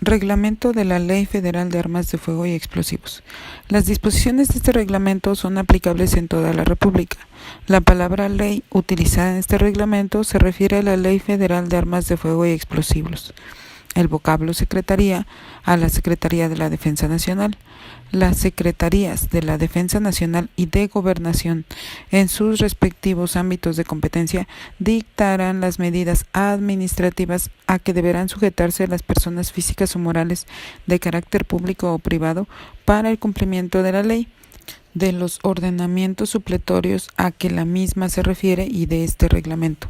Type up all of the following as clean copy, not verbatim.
Reglamento de la Ley Federal de Armas de Fuego y Explosivos. Las disposiciones de este reglamento son aplicables en toda la República. La palabra ley utilizada en este reglamento se refiere a la Ley Federal de Armas de Fuego y Explosivos. El vocablo Secretaría a la Secretaría de la Defensa Nacional. Las Secretarías de la Defensa Nacional y de Gobernación, en sus respectivos ámbitos de competencia, dictarán las medidas administrativas a que deberán sujetarse las personas físicas o morales de carácter público o privado para el cumplimiento de la ley, de los ordenamientos supletorios a que la misma se refiere y de este reglamento.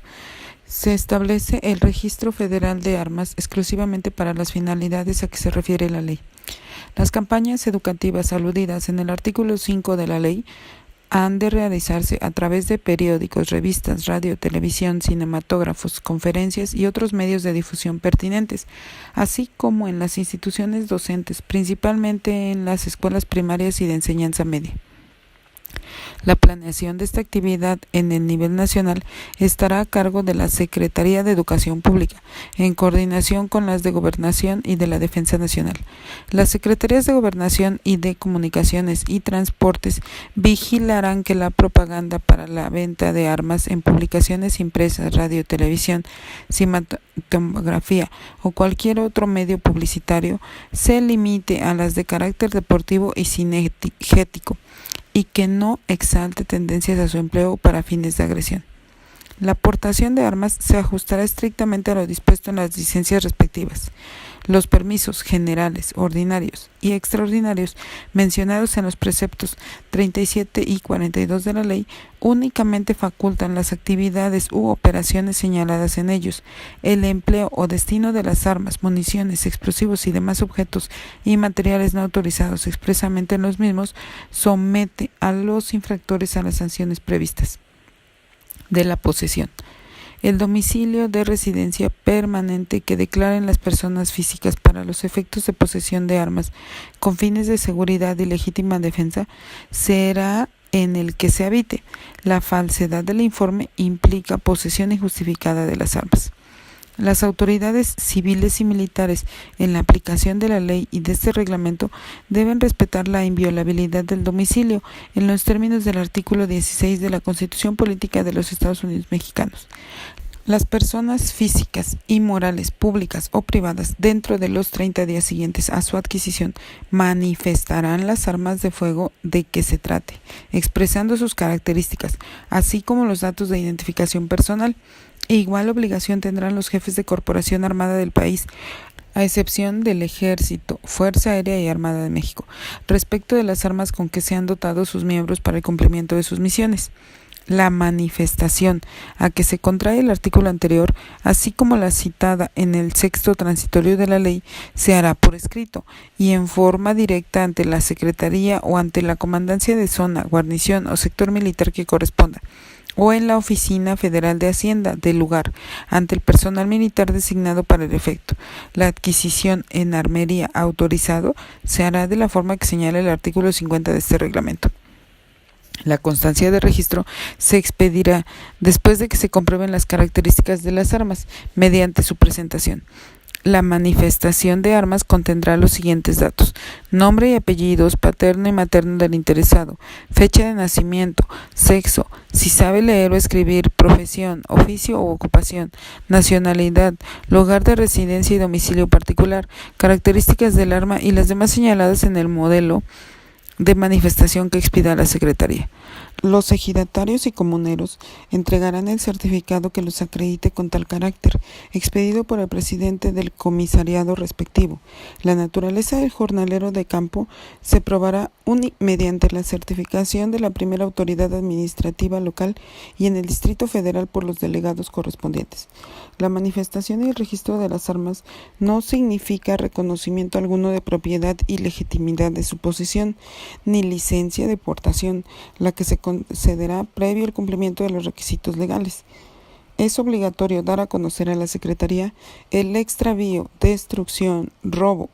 Se establece el Registro Federal de Armas exclusivamente para las finalidades a que se refiere la ley. Las campañas educativas aludidas en el artículo 5 de la ley han de realizarse a través de periódicos, revistas, radio, televisión, cinematógrafos, conferencias y otros medios de difusión pertinentes, así como en las instituciones docentes, principalmente en las escuelas primarias y de enseñanza media. La planeación de esta actividad en el nivel nacional estará a cargo de la Secretaría de Educación Pública, en coordinación con las de Gobernación y de la Defensa Nacional. Las Secretarías de Gobernación y de Comunicaciones y Transportes vigilarán que la propaganda para la venta de armas en publicaciones impresas, radio, televisión, cinematografía o cualquier otro medio publicitario se limite a las de carácter deportivo y cinegético, y que no exalte tendencias a su empleo para fines de agresión. La aportación de armas se ajustará estrictamente a lo dispuesto en las licencias respectivas. Los permisos generales, ordinarios y extraordinarios mencionados en los preceptos 37 y 42 de la ley únicamente facultan las actividades u operaciones señaladas en ellos. El empleo o destino de las armas, municiones, explosivos y demás objetos y materiales no autorizados expresamente en los mismos somete a los infractores a las sanciones previstas. De la posesión. El domicilio de residencia permanente que declaren las personas físicas para los efectos de posesión de armas con fines de seguridad y legítima defensa será en el que se habite. La falsedad del informe implica posesión injustificada de las armas. Las autoridades civiles y militares, en la aplicación de la ley y de este reglamento, deben respetar la inviolabilidad del domicilio en los términos del artículo 16 de la Constitución Política de los Estados Unidos Mexicanos. Las personas físicas y morales, públicas o privadas, dentro de los 30 días siguientes a su adquisición, manifestarán las armas de fuego de que se trate, expresando sus características, así como los datos de identificación personal. Igual obligación tendrán los jefes de corporación armada del país, a excepción del Ejército, Fuerza Aérea y Armada de México, respecto de las armas con que sean dotados sus miembros para el cumplimiento de sus misiones. La manifestación a que se contrae el artículo anterior, así como la citada en el sexto transitorio de la ley, se hará por escrito y en forma directa ante la Secretaría o ante la Comandancia de Zona, Guarnición o Sector Militar que corresponda, o en la Oficina Federal de Hacienda del lugar, ante el personal militar designado para el efecto. La adquisición en armería autorizado se hará de la forma que señala el artículo 50 de este reglamento. La constancia de registro se expedirá después de que se comprueben las características de las armas mediante su presentación. La manifestación de armas contendrá los siguientes datos: nombre y apellidos paterno y materno del interesado, fecha de nacimiento, sexo, si sabe leer o escribir, profesión, oficio o ocupación, nacionalidad, lugar de residencia y domicilio particular, características del arma y las demás señaladas en el modelo de manifestación que expida la Secretaría. Los ejidatarios y comuneros entregarán el certificado que los acredite con tal carácter, expedido por el presidente del comisariado respectivo. La naturaleza del jornalero de campo se probará mediante la certificación de la primera autoridad administrativa local y en el Distrito Federal por los delegados correspondientes. La manifestación y el registro de las armas no significa reconocimiento alguno de propiedad y legitimidad de su posesión, ni licencia de portación, la que se concederá previo al cumplimiento de los requisitos legales. Es obligatorio dar a conocer a la Secretaría el extravío, destrucción, robo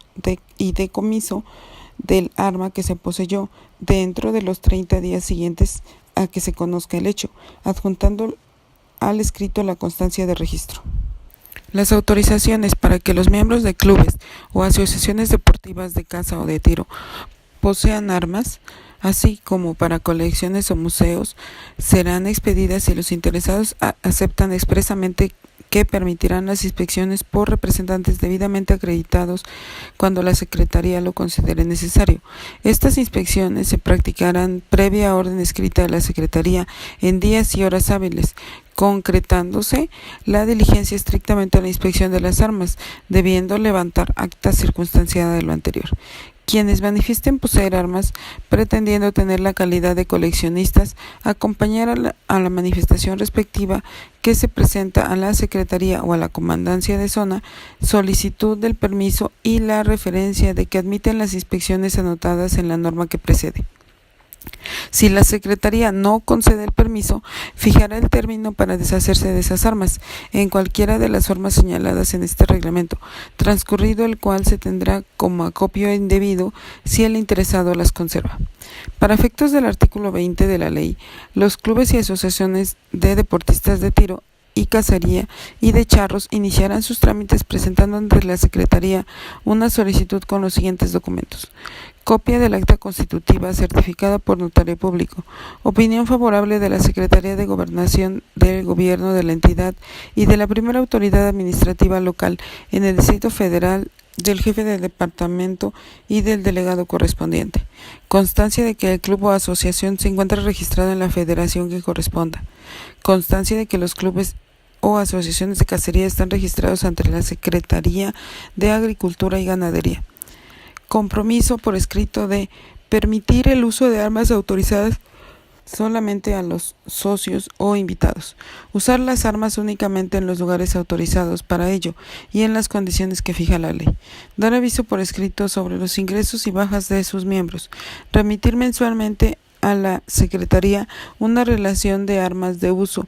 y decomiso del arma que se poseyó dentro de los 30 días siguientes a que se conozca el hecho, adjuntando al escrito la constancia de registro. Las autorizaciones para que los miembros de clubes o asociaciones deportivas de caza o de tiro posean armas, así como para colecciones o museos, serán expedidas si los interesados aceptan expresamente que permitirán las inspecciones por representantes debidamente acreditados cuando la Secretaría lo considere necesario. Estas inspecciones se practicarán previa orden escrita de la Secretaría en días y horas hábiles, concretándose la diligencia estrictamente a la inspección de las armas, debiendo levantar acta circunstanciada de lo anterior. Quienes manifiesten poseer armas, pretendiendo tener la calidad de coleccionistas, acompañar a la manifestación respectiva que se presenta a la Secretaría o a la Comandancia de Zona, solicitud del permiso y la referencia de que admiten las inspecciones anotadas en la norma que precede. Si la Secretaría no concede el permiso, fijará el término para deshacerse de esas armas, en cualquiera de las formas señaladas en este reglamento, transcurrido el cual se tendrá como acopio indebido si el interesado las conserva. Para efectos del artículo 20 de la ley, los clubes y asociaciones de deportistas de tiro y cacería y de charros iniciarán sus trámites presentando ante la Secretaría una solicitud con los siguientes documentos: copia del acta constitutiva certificada por notario público, opinión favorable de la Secretaría de Gobernación del Gobierno de la entidad y de la primera autoridad administrativa local en el Distrito Federal, del jefe del departamento y del delegado correspondiente, constancia de que el club o asociación se encuentra registrado en la federación que corresponda, constancia de que los clubes o asociaciones de cacería están registrados ante la Secretaría de Agricultura y Ganadería. Compromiso por escrito de permitir el uso de armas autorizadas solamente a los socios o invitados, usar las armas únicamente en los lugares autorizados para ello y en las condiciones que fija la ley, dar aviso por escrito sobre los ingresos y bajas de sus miembros, remitir mensualmente a la Secretaría una relación de armas de uso,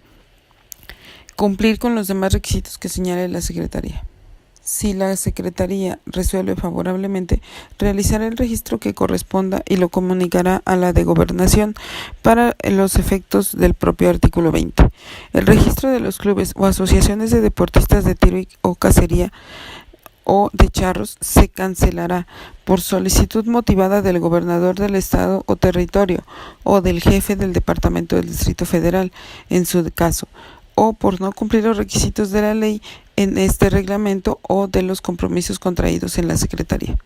cumplir con los demás requisitos que señale la Secretaría. Si la Secretaría resuelve favorablemente, realizará el registro que corresponda y lo comunicará a la de Gobernación para los efectos del propio artículo 20. El registro de los clubes o asociaciones de deportistas de tiro o cacería o de charros se cancelará por solicitud motivada del gobernador del estado o territorio o del jefe del departamento del Distrito Federal, en su caso, o por no cumplir los requisitos de la ley en este reglamento o de los compromisos contraídos en la Secretaría.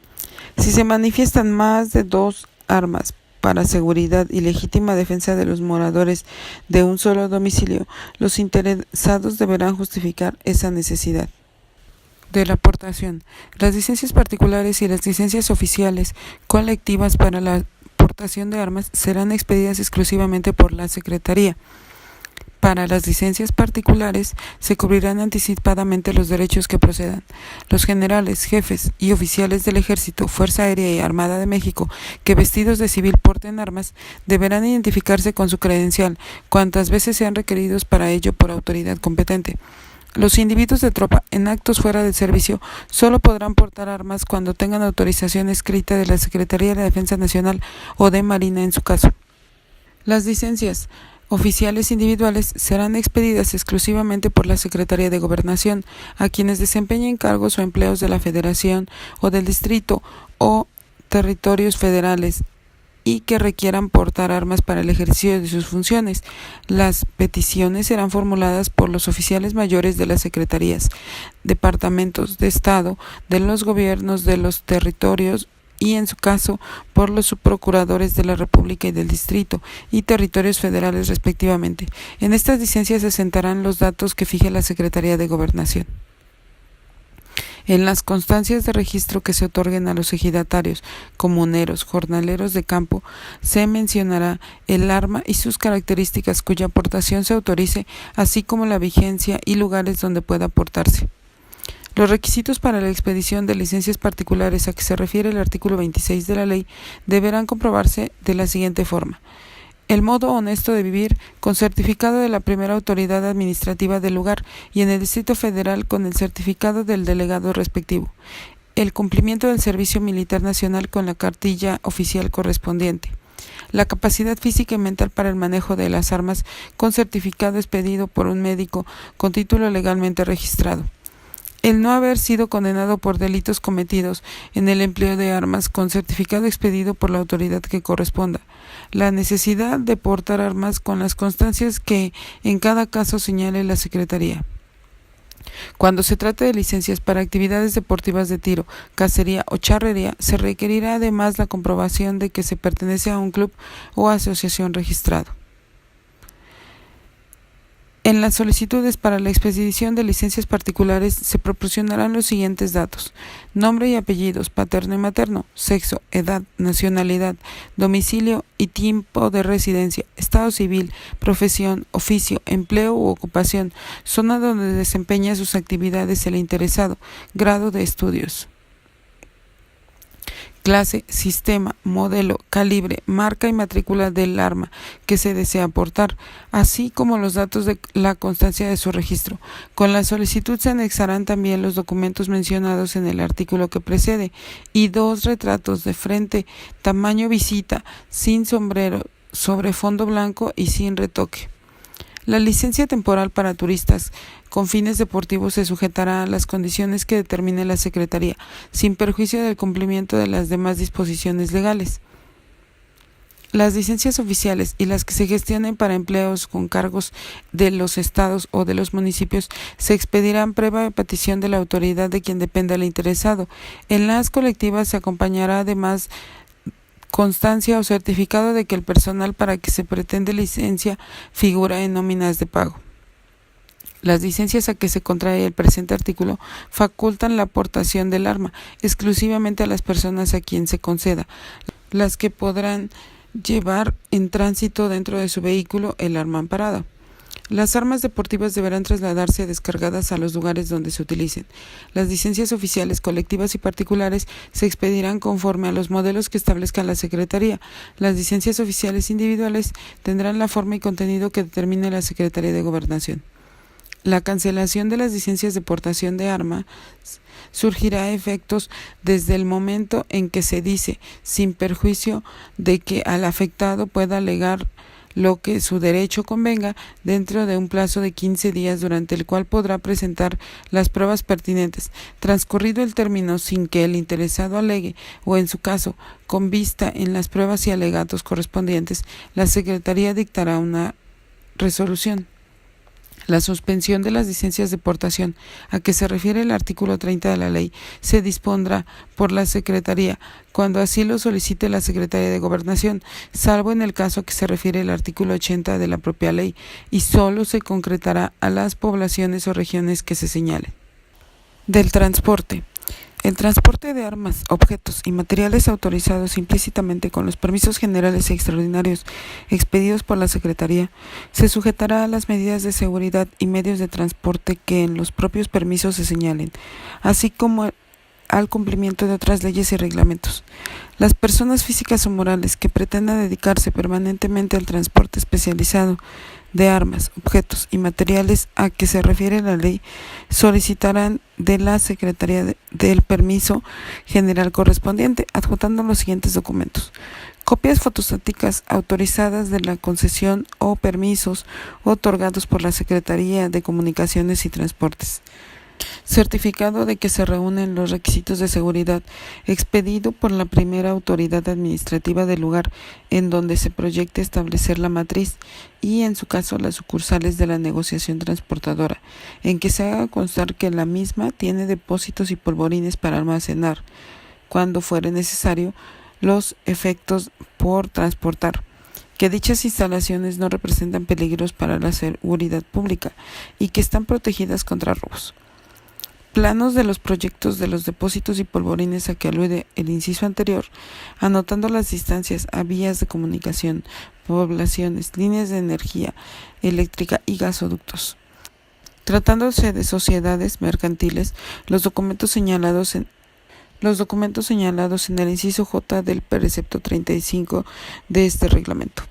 Si se manifiestan más de 2 armas para seguridad y legítima defensa de los moradores de un solo domicilio, los interesados deberán justificar esa necesidad. De la aportación. Las licencias particulares y las licencias oficiales colectivas para la aportación de armas serán expedidas exclusivamente por la Secretaría. Para las licencias particulares se cubrirán anticipadamente los derechos que procedan. Los generales, jefes y oficiales del Ejército, Fuerza Aérea y Armada de México que vestidos de civil porten armas deberán identificarse con su credencial cuantas veces sean requeridos para ello por autoridad competente. Los individuos de tropa en actos fuera del servicio solo podrán portar armas cuando tengan autorización escrita de la Secretaría de la Defensa Nacional o de Marina en su caso. Las licencias oficiales individuales serán expedidas exclusivamente por la Secretaría de Gobernación a quienes desempeñen cargos o empleos de la Federación o del Distrito o territorios federales y que requieran portar armas para el ejercicio de sus funciones. Las peticiones serán formuladas por los oficiales mayores de las secretarías, departamentos de Estado, de los gobiernos de los territorios y, en su caso, por los subprocuradores de la República y del Distrito y territorios federales respectivamente. En estas licencias se sentarán los datos que fije la Secretaría de Gobernación. En las constancias de registro que se otorguen a los ejidatarios, comuneros, jornaleros de campo, se mencionará el arma y sus características cuya aportación se autorice, así como la vigencia y lugares donde pueda aportarse. Los requisitos para la expedición de licencias particulares a que se refiere el artículo 26 de la ley deberán comprobarse de la siguiente forma: el modo honesto de vivir, con certificado de la primera autoridad administrativa del lugar y en el Distrito Federal con el certificado del delegado respectivo; el cumplimiento del servicio militar nacional con la cartilla oficial correspondiente; la capacidad física y mental para el manejo de las armas con certificado expedido por un médico con título legalmente registrado; el no haber sido condenado por delitos cometidos en el empleo de armas con certificado expedido por la autoridad que corresponda, la necesidad de portar armas con las constancias que en cada caso señale la Secretaría. Cuando se trate de licencias para actividades deportivas de tiro, cacería o charrería, se requerirá además la comprobación de que se pertenece a un club o asociación registrado. En las solicitudes para la expedición de licencias particulares se proporcionarán los siguientes datos: nombre y apellidos, paterno y materno, sexo, edad, nacionalidad, domicilio y tiempo de residencia, estado civil, profesión, oficio, empleo u ocupación, zona donde desempeña sus actividades el interesado, grado de estudios, clase, sistema, modelo, calibre, marca y matrícula del arma que se desea portar, así como los datos de la constancia de su registro. Con la solicitud se anexarán también los documentos mencionados en el artículo que precede y 2 retratos de frente, tamaño visita, sin sombrero, sobre fondo blanco y sin retoque. La licencia temporal para turistas con fines deportivos se sujetará a las condiciones que determine la Secretaría, sin perjuicio del cumplimiento de las demás disposiciones legales. Las licencias oficiales y las que se gestionen para empleos con cargos de los estados o de los municipios se expedirán previa petición de la autoridad de quien dependa el interesado. En las colectivas se acompañará además constancia o certificado de que el personal para que se pretende licencia figura en nóminas de pago. Las licencias a que se contrae el presente artículo facultan la aportación del arma exclusivamente a las personas a quien se conceda, las que podrán llevar en tránsito dentro de su vehículo el arma amparada. Las armas deportivas deberán trasladarse descargadas a los lugares donde se utilicen. Las licencias oficiales, colectivas y particulares se expedirán conforme a los modelos que establezca la Secretaría. Las licencias oficiales individuales tendrán la forma y contenido que determine la Secretaría de Gobernación. La cancelación de las licencias de portación de armas surgirá a efectos desde el momento en que se dice, sin perjuicio de que al afectado pueda alegar lo que su derecho convenga, dentro de un plazo de 15 días durante el cual podrá presentar las pruebas pertinentes. Transcurrido el término sin que el interesado alegue, o en su caso, con vista en las pruebas y alegatos correspondientes, la Secretaría dictará una resolución. La suspensión de las licencias de portación, a que se refiere el artículo 30 de la ley, se dispondrá por la Secretaría cuando así lo solicite la Secretaría de Gobernación, salvo en el caso a que se refiere el artículo 80 de la propia ley, y solo se concretará a las poblaciones o regiones que se señalen. Del transporte. El transporte de armas, objetos y materiales autorizados implícitamente con los permisos generales y extraordinarios expedidos por la Secretaría se sujetará a las medidas de seguridad y medios de transporte que en los propios permisos se señalen, así como al cumplimiento de otras leyes y reglamentos. Las personas físicas o morales que pretendan dedicarse permanentemente al transporte especializado de armas, objetos y materiales a que se refiere la ley solicitarán de la Secretaría del permiso general correspondiente, adjuntando los siguientes documentos: copias fotostáticas autorizadas de la concesión o permisos otorgados por la Secretaría de Comunicaciones y Transportes, certificado de que se reúnen los requisitos de seguridad expedido por la primera autoridad administrativa del lugar en donde se proyecte establecer la matriz y, en su caso, las sucursales de la negociación transportadora, en que se haga constar que la misma tiene depósitos y polvorines para almacenar, cuando fuere necesario, los efectos por transportar, que dichas instalaciones no representan peligros para la seguridad pública y que están protegidas contra robos. Planos de los proyectos de los depósitos y polvorines a que alude el inciso anterior, anotando las distancias a vías de comunicación, poblaciones, líneas de energía eléctrica y gasoductos. Tratándose de sociedades mercantiles, los documentos señalados en el inciso J del precepto 35 de este reglamento.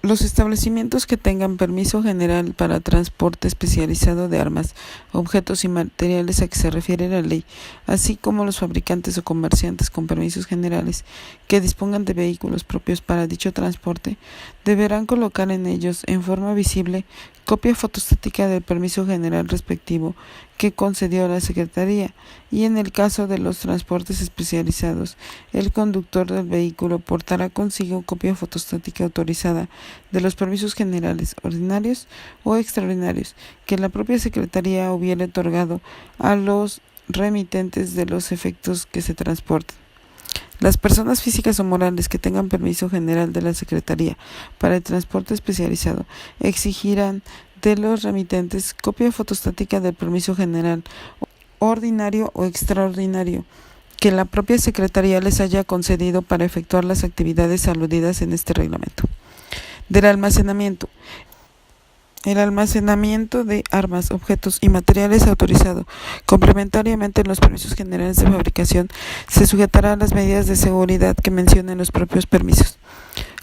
Los establecimientos que tengan permiso general para transporte especializado de armas, objetos y materiales a que se refiere la ley, así como los fabricantes o comerciantes con permisos generales que dispongan de vehículos propios para dicho transporte, deberán colocar en ellos, en forma visible, copia fotostática del permiso general respectivo que concedió la Secretaría, y en el caso de los transportes especializados, el conductor del vehículo portará consigo copia fotostática autorizada de los permisos generales, ordinarios o extraordinarios que la propia Secretaría hubiera otorgado a los remitentes de los efectos que se transporten. Las personas físicas o morales que tengan permiso general de la Secretaría para el transporte especializado exigirán de los remitentes copia fotostática del permiso general, ordinario o extraordinario que la propia Secretaría les haya concedido para efectuar las actividades aludidas en este reglamento. Del almacenamiento. El almacenamiento de armas, objetos y materiales autorizado complementariamente en los permisos generales de fabricación se sujetará a las medidas de seguridad que mencionen los propios permisos.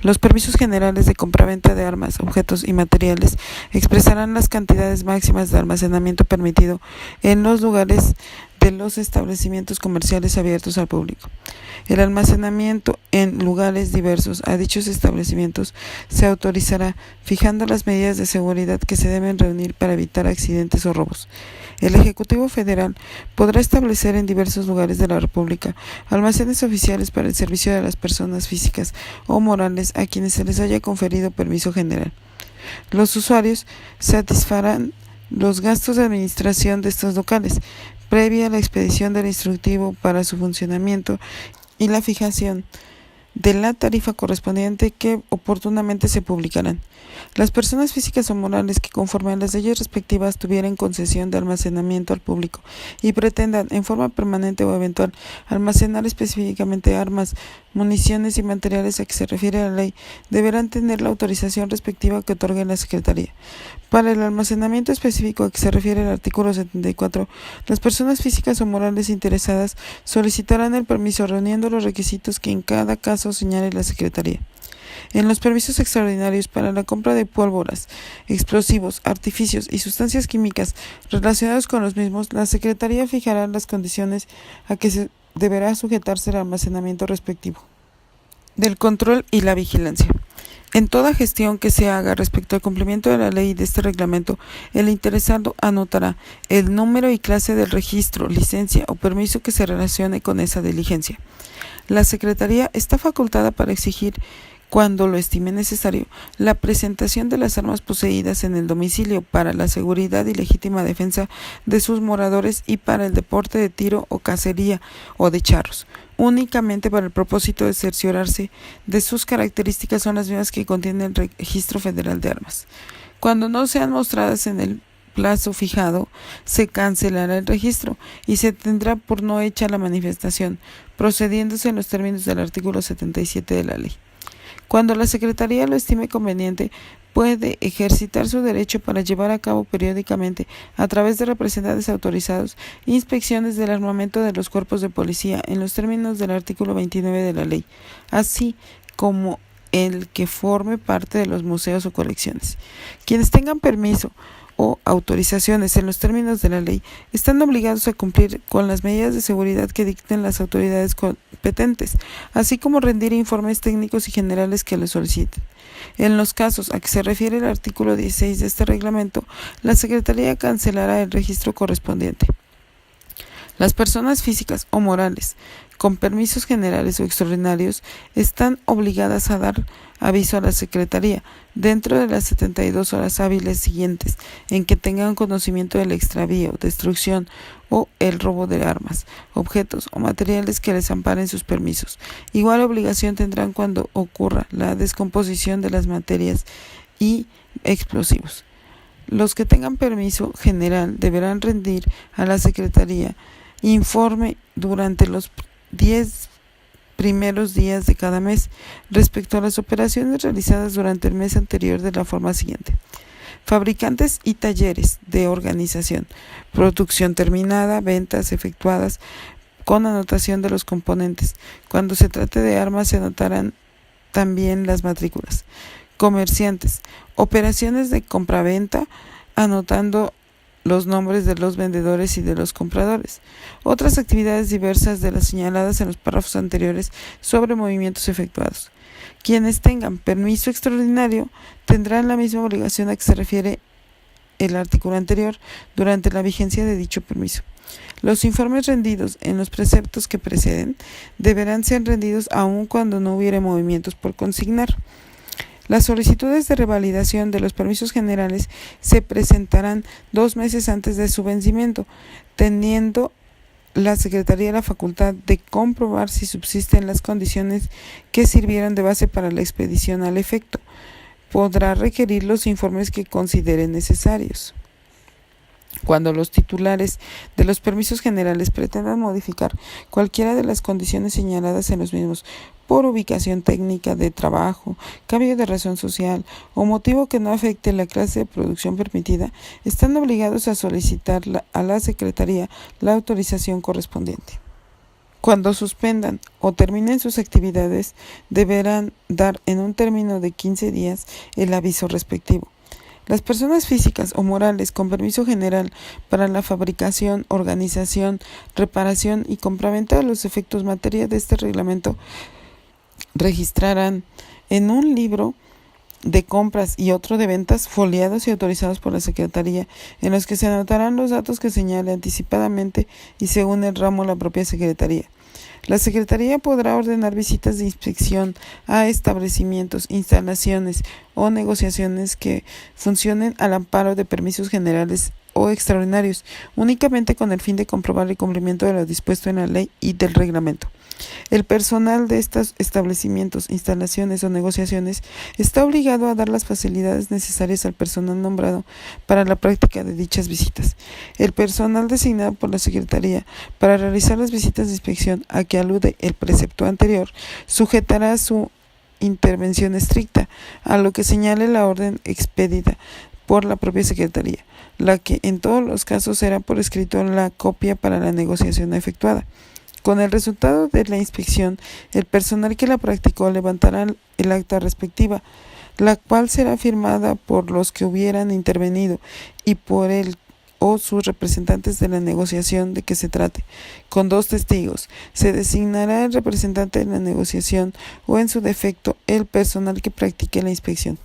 Los permisos generales de compraventa de armas, objetos y materiales expresarán las cantidades máximas de almacenamiento permitido en los lugares de los establecimientos comerciales abiertos al público. El almacenamiento en lugares diversos a dichos establecimientos se autorizará fijando las medidas de seguridad que se deben reunir para evitar accidentes o robos. El Ejecutivo Federal podrá establecer en diversos lugares de la República almacenes oficiales para el servicio de las personas físicas o morales a quienes se les haya conferido permiso general. Los usuarios satisfarán los gastos de administración de estos locales, previa a la expedición del instructivo para su funcionamiento y la fijación de la tarifa correspondiente que oportunamente se publicarán. Las personas físicas o morales que conforme a las leyes respectivas tuvieran concesión de almacenamiento al público y pretendan en forma permanente o eventual almacenar específicamente armas, municiones y materiales a que se refiere la ley, deberán tener la autorización respectiva que otorgue la Secretaría. Para el almacenamiento específico a que se refiere el artículo 74, las personas físicas o morales interesadas solicitarán el permiso reuniendo los requisitos que en cada caso señale la Secretaría. En los permisos extraordinarios para la compra de pólvoras, explosivos, artificios y sustancias químicas relacionados con los mismos, la Secretaría fijará las condiciones a que se deberá sujetarse el almacenamiento respectivo. Del control y la vigilancia. En toda gestión que se haga respecto al cumplimiento de la ley y de este reglamento, el interesado anotará el número y clase del registro, licencia o permiso que se relacione con esa diligencia. La Secretaría está facultada para exigir, cuando lo estime necesario, la presentación de las armas poseídas en el domicilio para la seguridad y legítima defensa de sus moradores y para el deporte de tiro o cacería o de charros, únicamente para el propósito de cerciorarse de sus características son las mismas que contiene el Registro Federal de Armas. Cuando no sean mostradas en el plazo fijado, se cancelará el registro y se tendrá por no hecha la manifestación, procediéndose en los términos del artículo 77 de la ley. Cuando la Secretaría lo estime conveniente, puede ejercitar su derecho para llevar a cabo periódicamente, a través de representantes autorizados, inspecciones del armamento de los cuerpos de policía en los términos del artículo 29 de la ley, así como el que forme parte de los museos o colecciones. Quienes tengan permiso o autorizaciones en los términos de la ley están obligados a cumplir con las medidas de seguridad que dicten las autoridades competentes, así como rendir informes técnicos y generales que lo soliciten. En los casos a que se refiere el artículo 16 de este reglamento, la Secretaría cancelará el registro correspondiente. Las personas físicas o morales con permisos generales o extraordinarios están obligadas a dar aviso a la Secretaría dentro de las 72 horas hábiles siguientes en que tengan conocimiento del extravío, destrucción o el robo de armas, objetos o materiales que les amparen sus permisos. Igual obligación tendrán cuando ocurra la descomposición de las materias y explosivos. Los que tengan permiso general deberán rendir a la Secretaría informe durante los 10 primeros días de cada mes respecto a las operaciones realizadas durante el mes anterior de la forma siguiente: fabricantes y talleres de organización, producción terminada, ventas efectuadas con anotación de los componentes. Cuando se trate de armas se anotarán también las matrículas. Comerciantes, operaciones de compraventa, anotando los nombres de los vendedores y de los compradores. Otras actividades diversas de las señaladas en los párrafos anteriores sobre movimientos efectuados. Quienes tengan permiso extraordinario tendrán la misma obligación a que se refiere el artículo anterior durante la vigencia de dicho permiso. Los informes rendidos en los preceptos que preceden deberán ser rendidos aun cuando no hubiere movimientos por consignar. Las solicitudes de revalidación de los permisos generales se presentarán 2 meses antes de su vencimiento, teniendo la Secretaría la facultad de comprobar si subsisten las condiciones que sirvieron de base para la expedición al efecto. Podrá requerir los informes que considere necesarios. Cuando los titulares de los permisos generales pretendan modificar cualquiera de las condiciones señaladas en los mismos por ubicación técnica de trabajo, cambio de razón social o motivo que no afecte la clase de producción permitida, están obligados a solicitar a la Secretaría la autorización correspondiente. Cuando suspendan o terminen sus actividades, deberán dar en un término de 15 días el aviso respectivo. Las personas físicas o morales con permiso general para la fabricación, organización, reparación y compraventa de los efectos materia de este reglamento registrarán en un libro de compras y otro de ventas foliados y autorizados por la Secretaría, en los que se anotarán los datos que señale anticipadamente y según el ramo la propia Secretaría. La Secretaría podrá ordenar visitas de inspección a establecimientos, instalaciones o negociaciones que funcionen al amparo de permisos generales o extraordinarios, únicamente con el fin de comprobar el cumplimiento de lo dispuesto en la ley y del reglamento. El personal de estos establecimientos, instalaciones o negociaciones está obligado a dar las facilidades necesarias al personal nombrado para la práctica de dichas visitas. El personal designado por la Secretaría para realizar las visitas de inspección a que alude el precepto anterior sujetará su intervención estricta a lo que señale la orden expedida por la propia Secretaría, la que en todos los casos será por escrito la copia para la negociación efectuada. Con el resultado de la inspección, el personal que la practicó levantará el acta respectiva, la cual será firmada por los que hubieran intervenido y por él o sus representantes de la negociación de que se trate, con 2 testigos. Se designará el representante de la negociación o, en su defecto, el personal que practique la inspección.